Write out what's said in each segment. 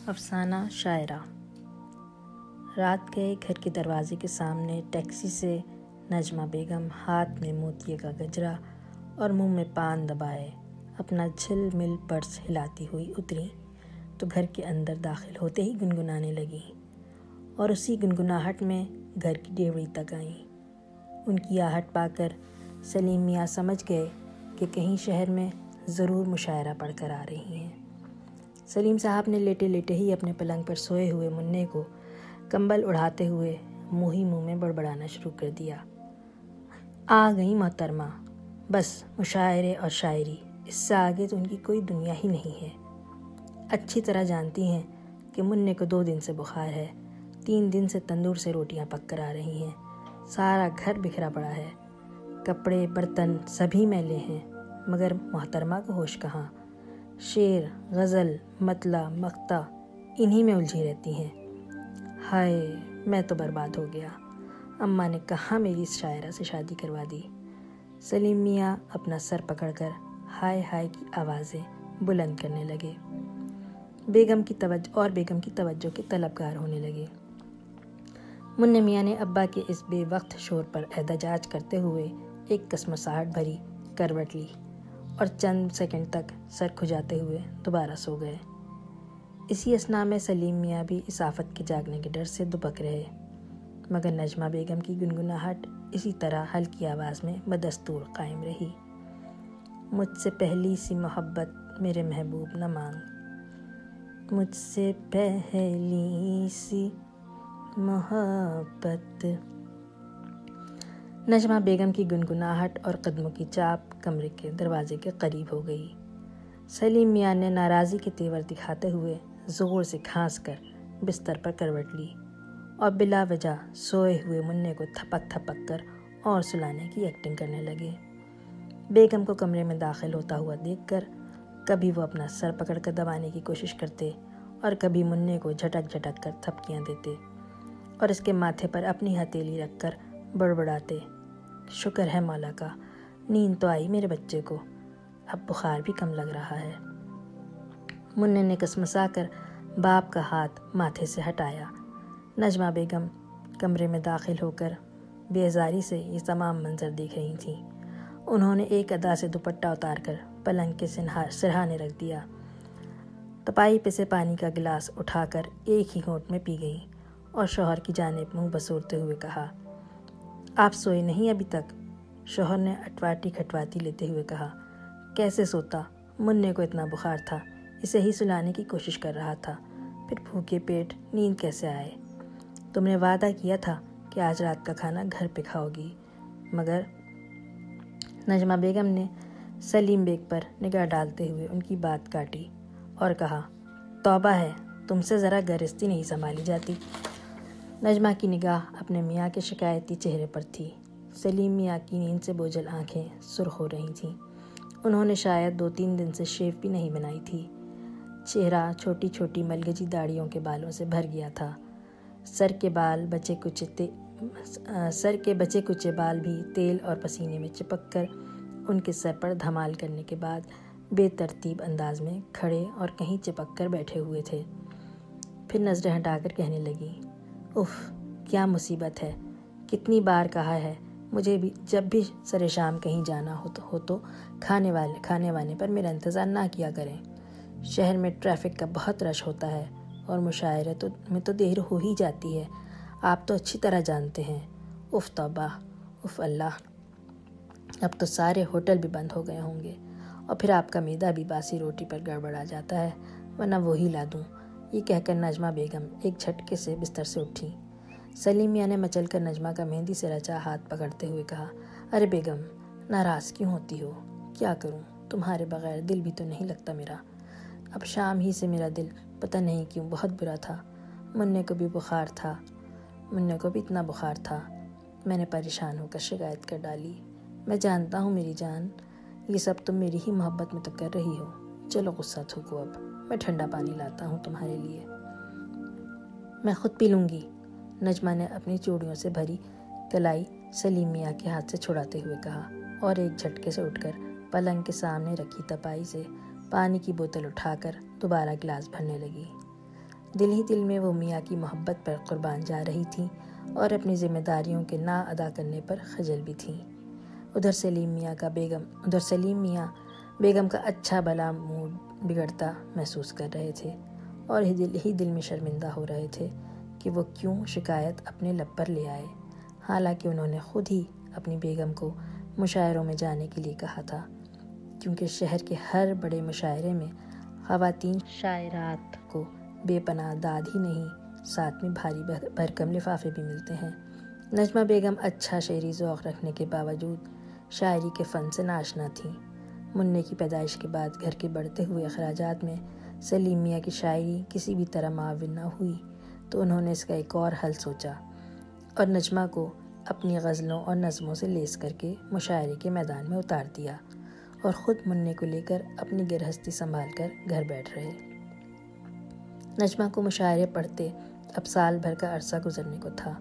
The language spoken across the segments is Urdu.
افسانہ شاعرہ۔ رات گئے گھر کے دروازے کے سامنے ٹیکسی سے نجمہ بیگم ہاتھ میں موتیے کا گجرا اور منہ میں پان دبائے اپنا جھل مل پرس ہلاتی ہوئی اتری تو گھر کے اندر داخل ہوتے ہی گنگنانے لگیں اور اسی گنگناہٹ میں گھر کی ڈیوڑی تک آئیں۔ ان کی آہٹ پا کر سلیم میاں سمجھ گئے کہ کہیں شہر میں ضرور مشاعرہ پڑھ کر آ رہی ہیں۔ سلیم صاحب نے لیٹے لیٹے ہی اپنے پلنگ پر سوئے ہوئے منّے کو کمبل اڑھاتے ہوئے منہ میں بڑبڑانا شروع کر دیا۔ آ گئی محترمہ، بس مشاعرے اور شاعری، اس سے آگے تو ان کی کوئی دنیا ہی نہیں ہے۔ اچھی طرح جانتی ہیں کہ منّے کو 2 دن سے بخار ہے، 3 دن سے تندور سے روٹیاں پک کر آ رہی ہیں، سارا گھر بکھرا پڑا ہے، کپڑے برتن سبھی میلے ہیں، مگر محترمہ کو ہوش کہاں؟ شعر، غزل، مطلع، مقطع انہی میں الجھی رہتی ہیں۔ ہائے، میں تو برباد ہو گیا، اماں نے کہاں میری اس شاعرہ سے شادی کروا دی۔ سلیم میاں اپنا سر پکڑ کر ہائے ہائے کی آوازیں بلند کرنے لگے، بیگم کی توجہ کے طلبگار ہونے لگے۔ منّے میاں نے ابا کے اس بے وقت شور پر احتجاج کرتے ہوئے ایک کسمساہٹ بھری کروٹ لی اور چند سیکنڈ تک سر کھجاتے ہوئے دوبارہ سو گئے۔ اسی اثناء میں سلیم میاں بھی اس آفت کے جاگنے کے ڈر سے دبک رہے، مگر نجمہ بیگم کی گنگناہٹ اسی طرح ہلکی آواز میں بدستور قائم رہی۔ مجھ سے پہلی سی محبت میرے محبوب نہ مانگ، مجھ سے پہلی سی محبت۔ نجمہ بیگم کی گنگناہٹ اور قدموں کی چاپ کمرے کے دروازے کے قریب ہو گئی۔ سلیم میاں نے ناراضی کے تیور دکھاتے ہوئے زور سے کھانس کر بستر پر کروٹ لی اور بلا وجہ سوئے ہوئے منّے کو تھپک تھپک کر اور سلانے کی ایکٹنگ کرنے لگے۔ بیگم کو کمرے میں داخل ہوتا ہوا دیکھ کر کبھی وہ اپنا سر پکڑ کر دبانے کی کوشش کرتے اور کبھی منّے کو جھٹک جھٹک کر تھپکیاں دیتے اور اس کے ماتھے پر اپنی ہتھیلی رکھ کر بڑبڑاتے، شکر ہے مولا کا، نیند تو آئی میرے بچے کو، اب بخار بھی کم لگ رہا ہے۔ منّے نے کسمسا کر باپ کا ہاتھ ماتھے سے ہٹایا۔ نجمہ بیگم کمرے میں داخل ہو کر بیزاری سے یہ تمام منظر دیکھ رہی تھیں۔ انہوں نے ایک ادا سے دوپٹہ اتار کر پلنگ کے سرہانے رکھ دیا، تپائی پہ سے پانی کا گلاس اٹھا کر ایک ہی گھونٹ میں پی گئیں اور شوہر کی جانب منہ بسورتے ہوئے کہا، آپ سوئے نہیں ابھی تک؟ شوہر نے اٹواٹی کھٹواتی لیتے ہوئے کہا، کیسے سوتا، منّے کو اتنا بخار تھا، اسے ہی سلانے کی کوشش کر رہا تھا، پھر بھوکے پیٹ نیند کیسے آئے؟ تم نے وعدہ کیا تھا کہ آج رات کا کھانا گھر پہ کھاؤ گی، مگر۔ نجمہ بیگم نے سلیم بیگ پر نگاہ ڈالتے ہوئے ان کی بات کاٹی اور کہا، توبہ ہے، تم سے ذرا گرہستی نہیں سنبھالی جاتی۔ نجمہ کی نگاہ اپنے میاں کے شکایتی چہرے پر تھی۔ سلیم میاں کی نیند سے بوجھل آنکھیں سرخ ہو رہی تھیں۔ انہوں نے شاید 2-3 دن سے شیو بھی نہیں بنائی تھی۔ چہرہ چھوٹی چھوٹی ملگجی داڑھیوں کے بالوں سے بھر گیا تھا۔ سر کے بچے کچے بال بھی تیل اور پسینے میں چپک کر ان کے سر پر دھمال کرنے کے بعد بے ترتیب انداز میں کھڑے اور کہیں چپک کر بیٹھے ہوئے تھے۔ پھر نظریں ہٹا کر کہنے لگی، اف، کیا مصیبت ہے، کتنی بار کہا ہے مجھے بھی جب بھی سر شام کہیں جانا ہو تو کھانے وانے پر میرا انتظار نہ کیا کریں۔ شہر میں ٹریفک کا بہت رش ہوتا ہے اور مشاعرے میں تو دیر ہو ہی جاتی ہے، آپ تو اچھی طرح جانتے ہیں۔ اف توبہ، اف اللہ، اب تو سارے ہوٹل بھی بند ہو گئے ہوں گے اور پھر آپ کا معدہ بھی باسی روٹی پر گڑبڑا جاتا ہے، ورنہ وہی لا دوں۔ یہ کہہ کر نجمہ بیگم ایک جھٹکے سے بستر سے اٹھیں۔ سلیم میاں نے مچل کر نجمہ کا مہندی سے رچا ہاتھ پکڑتے ہوئے کہا، ارے بیگم، ناراض کیوں ہوتی ہو؟ کیا کروں، تمہارے بغیر دل بھی تو نہیں لگتا میرا۔ اب شام ہی سے میرا دل پتہ نہیں کیوں بہت برا تھا، منّے کو بھی اتنا بخار تھا، میں نے پریشان ہو کر شکایت کر ڈالی۔ میں جانتا ہوں میری جان، یہ سب تم میری ہی محبت میں تو کر رہی ہو، چلو غصہ تھوکو، اب میں ٹھنڈا پانی لاتا ہوں تمہارے لیے۔ میں خود پی لوں گی۔ نجمہ نے اپنی چوڑیوں سے بھری کلائی سلیم میاں کے ہاتھ سے چھڑاتے ہوئے کہا اور ایک جھٹکے سے اٹھ کر پلنگ کے سامنے رکھی تپائی سے پانی کی بوتل اٹھا کر دوبارہ گلاس بھرنے لگی۔ دل ہی دل میں وہ میاں کی محبت پر قربان جا رہی تھیں اور اپنی ذمہ داریوں کے نہ ادا کرنے پر خجل بھی تھیں۔ ادھر سلیم میاں بیگم کا اچھا بھلا موڈ بگڑتا محسوس کر رہے تھے اور دل میں شرمندہ ہو رہے تھے کہ وہ کیوں شکایت اپنے لب پر لے آئے، حالانکہ انہوں نے خود ہی اپنی بیگم کو مشاعروں میں جانے کے لیے کہا تھا، کیونکہ شہر کے ہر بڑے مشاعرے میں خواتین شاعرات کو بے پناہ داد ہی نہیں، ساتھ میں بھاری بھرکم لفافے بھی ملتے ہیں۔ نجمہ بیگم اچھا شعری ذوق رکھنے کے باوجود شاعری کے فن سے ناشنا تھیں۔ منّے کی پیدائش کے بعد گھر کے بڑھتے ہوئے اخراجات میں سلیم میاں کی شاعری کسی بھی طرح معاون نہ ہوئی تو انہوں نے اس کا ایک اور حل سوچا اور نجمہ کو اپنی غزلوں اور نظموں سے لیس کر کے مشاعرے کے میدان میں اتار دیا اور خود منّے کو لے کر اپنی گرہستی سنبھال کر گھر بیٹھ رہے۔ نجمہ کو مشاعرے پڑھتے اب سال بھر کا عرصہ گزرنے کو تھا۔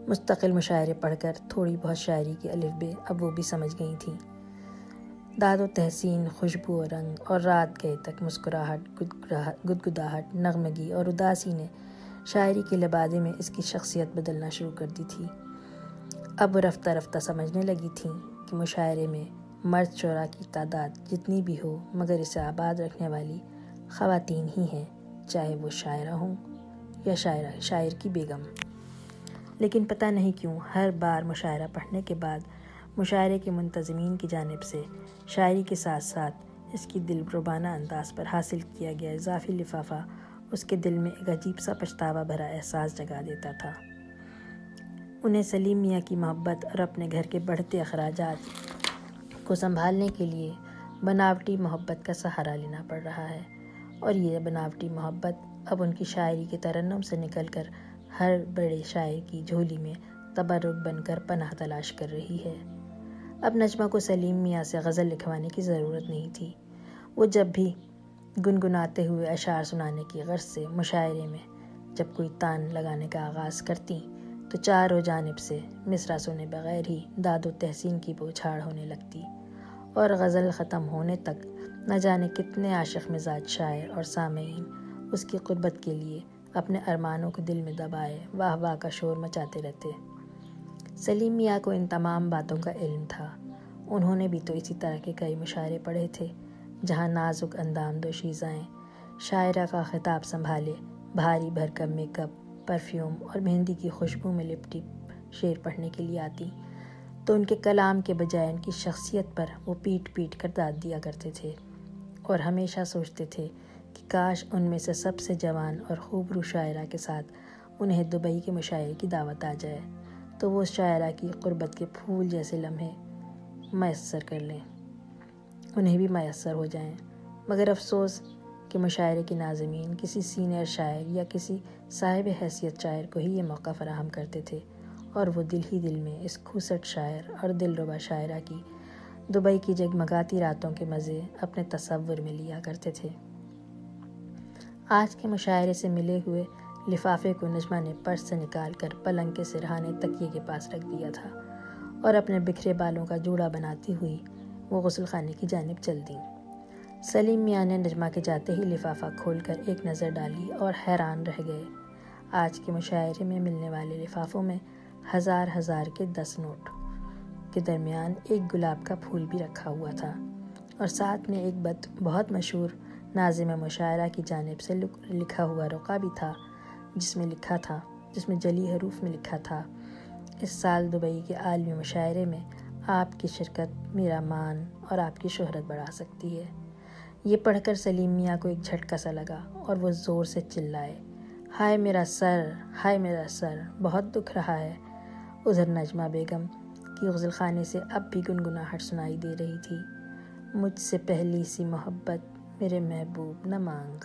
مستقل مشاعرے پڑھ کر تھوڑی بہت شاعری کی الف بے اب وہ بھی سمجھ گئی تھیں۔ داد و تحسین، خوشبو و رنگ اور رات گئے تک مسکراہٹ، گدگداہٹ، نغمگی اور اداسی نے شاعری کے لبادے میں اس کی شخصیت بدلنا شروع کر دی تھی۔ اب وہ رفتہ رفتہ سمجھنے لگی تھیں کہ مشاعرے میں مرد شعراء کی تعداد جتنی بھی ہو مگر اسے آباد رکھنے والی خواتین ہی ہیں، چاہے وہ شاعرہ ہوں یا شاعر کی بیگم۔ لیکن پتہ نہیں کیوں ہر بار مشاعرہ پڑھنے کے بعد مشاعرے کے منتظمین کی جانب سے شاعری کے ساتھ ساتھ اس کی دلربانہ انداز پر حاصل کیا گیا اضافی لفافہ اس کے دل میں ایک عجیب سا پچھتاوا بھرا احساس جگا دیتا تھا۔ انہیں سلیم میاں کی محبت اور اپنے گھر کے بڑھتے اخراجات کو سنبھالنے کے لیے بناوٹی محبت کا سہارا لینا پڑ رہا ہے، اور یہ بناوٹی محبت اب ان کی شاعری کے ترنم سے نکل کر ہر بڑے شاعر کی جھولی میں تبرک بن کر پناہ تلاش کر رہی ہے۔ اب نجمہ کو سلیم میاں سے غزل لکھوانے کی ضرورت نہیں تھی۔ وہ جب بھی گنگناتے ہوئے اشعار سنانے کی غرض سے مشاعرے میں جب کوئی تان لگانے کا آغاز کرتی تو چاروں جانب سے مصرع سنے بغیر ہی داد و تحسین کی بوچھاڑ ہونے لگتی، اور غزل ختم ہونے تک نہ جانے کتنے عاشق مزاج شاعر اور سامعین اس کی قربت کے لیے اپنے ارمانوں کو دل میں دبائے واہ واہ کا شور مچاتے رہتے۔ سلیم میاں کو ان تمام باتوں کا علم تھا۔ انہوں نے بھی تو اسی طرح کے کئی مشاعرے پڑھے تھے جہاں نازک اندام دوشیزائیں شاعرہ کا خطاب سنبھالے بھاری بھرکم میک اپ، پرفیوم اور مہندی کی خوشبو میں لپٹی شعر پڑھنے کے لیے آتی تو ان کے کلام کے بجائے ان کی شخصیت پر وہ پیٹ پیٹ کر داد دیا کرتے تھے، اور ہمیشہ سوچتے تھے کہ کاش ان میں سے سب سے جوان اور خوبرو شاعرہ کے ساتھ انہیں دبئی کے مشاعرے کی دعوت آ جائے تو وہ شاعرہ کی قربت کے پھول جیسے لمحے میسر کر لیں، انہیں بھی میسر ہو جائیں۔ مگر افسوس کہ مشاعرے کے ناظمین کسی سینئر شاعر یا کسی صاحب حیثیت شاعر کو ہی یہ موقع فراہم کرتے تھے، اور وہ دل ہی دل میں اس کھوسٹ شاعر اور دلربا شاعرہ کی دبئی کی جگمگاتی راتوں کے مزے اپنے تصور میں لیا کرتے تھے۔ آج کے مشاعرے سے ملے ہوئے لفافے کو نجمہ نے پرس سے نکال کر پلنگ کے سرہانے تکیے کے پاس رکھ دیا تھا، اور اپنے بکھرے بالوں کا جوڑا بناتی ہوئی وہ غسل خانے کی جانب چل دیں۔ سلیم میاں نے نجمہ کے جاتے ہی لفافہ کھول کر ایک نظر ڈالی اور حیران رہ گئے۔ آج کے مشاعرے میں ملنے والے لفافوں میں ہزار کے 10 نوٹ کے درمیان ایک گلاب کا پھول بھی رکھا ہوا تھا، اور ساتھ میں ایک بہت مشہور ناظم مشاعرہ کی جانب سے لکھا ہوا رقعہ بھی تھا، جس میں جلی حروف میں لکھا تھا: اس سال دبئی کے عالمی مشاعرے میں آپ کی شرکت میرا مان اور آپ کی شہرت بڑھا سکتی ہے۔ یہ پڑھ کر سلیم میاں کو ایک جھٹکا سا لگا اور وہ زور سے چلائے: ہائے میرا سر، ہائے میرا سر، بہت دکھ رہا ہے۔ ادھر نجمہ بیگم کی غسل خانے سے اب بھی گنگناہٹ سنائی دے رہی تھی: مجھ سے پہلی سی محبت میرے محبوب نہ مانگ۔